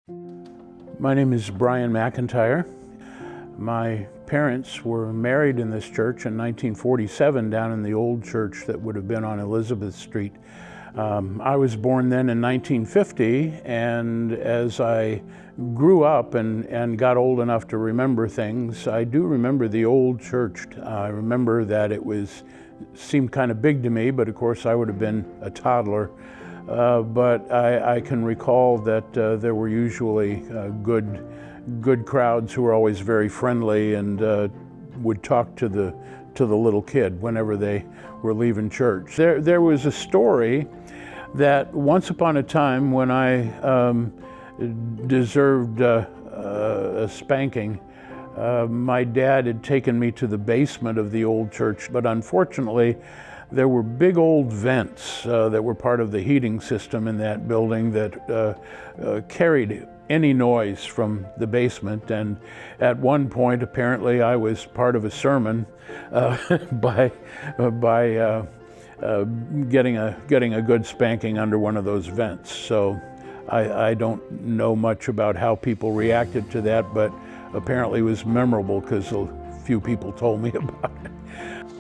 My name is Brian McIntyre. My parents were married in this church in 1947 down in the old church that would have been on Elizabeth Street. I was born then in 1950, and as I grew up and got old enough to remember things, I do remember the old church. I remember that seemed kind of big to me, but of course I would have been a toddler. But I can recall that there were usually good crowds who were always very friendly and would talk to the little kid whenever they were leaving church. There was a story that once upon a time when I deserved a spanking, my dad had taken me to the basement of the old church, but unfortunately there were big old vents that were part of the heating system in that building that carried any noise from the basement. And at one point, apparently, I was part of a sermon by getting a good spanking under one of those vents. So I don't know much about how people reacted to that, but apparently it was memorable because a few people told me about it.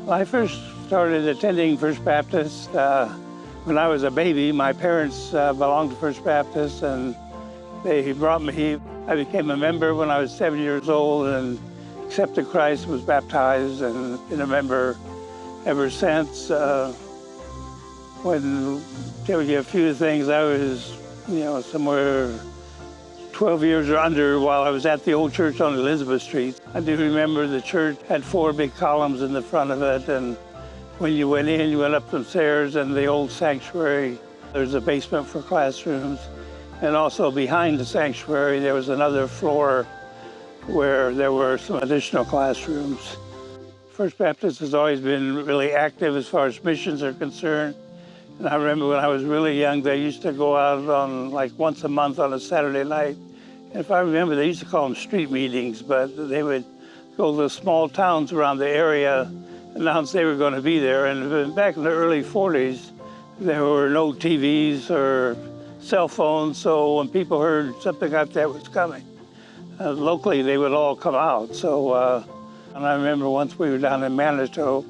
I first started attending First Baptist when I was a baby. My parents belonged to First Baptist, and they brought me. I became a member when I was 7 years old and accepted Christ, was baptized, and been a member ever since. When tell you a few things, I was, somewhere 12 years or under while I was at the old church on Elizabeth Street. I do remember the church had 4 big columns in the front of it, and when you went in, you went up some stairs, and the old sanctuary, there's a basement for classrooms. And also behind the sanctuary, there was another floor where there were some additional classrooms. First Baptist has always been really active as far as missions are concerned. And I remember when I was really young, they used to go out on like once a month on a Saturday night. And if I remember, they used to call them street meetings, but they would go to the small towns around the area, announce they were going to be there. And back in the early 40s, there were no TVs or cell phones, so when people heard something like that was coming, locally they would all come out. So, and I remember once we were down in Manitou,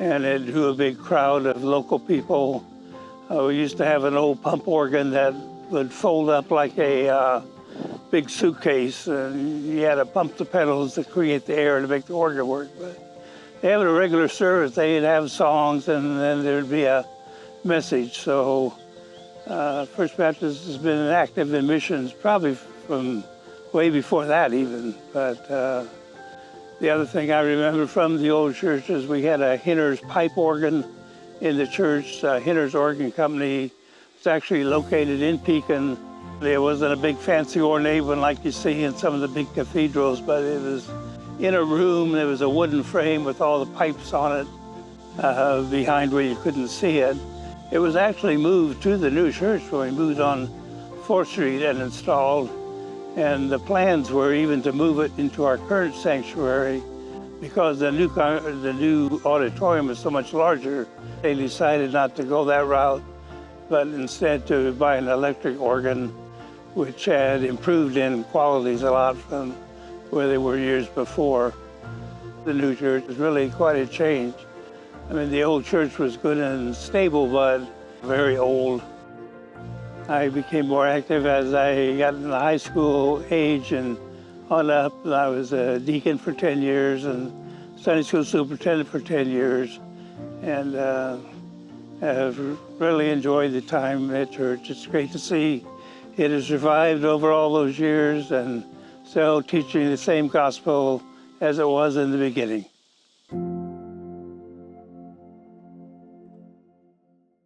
and it drew a big crowd of local people. We used to have an old pump organ that would fold up like a big suitcase, and you had to pump the pedals to create the air to make the organ work. But they had a regular service. They'd have songs, and then there'd be a message. So First Baptist has been active in missions probably from way before that even. But the other thing I remember from the old church is we had a Hinner's pipe organ in the church. Hinner's Organ Company. It's actually located in Pekin. It wasn't a big fancy ornate one like you see in some of the big cathedrals, but it was in a room. There was a wooden frame with all the pipes on it behind where you couldn't see it. It was actually moved to the new church when we moved on 4th Street and installed. And the plans were even to move it into our current sanctuary because the new auditorium is so much larger. They decided not to go that route, but instead to buy an electric organ, which had improved in qualities a lot from where they were years before. The new church is really quite a change. I mean, the old church was good and stable, but very old. I became more active as I got in the high school age and on up. I was a deacon for 10 years and Sunday school superintendent for 10 years. And have really enjoyed the time at church. It's great to see it has survived over all those years and still teaching the same gospel as it was in the beginning.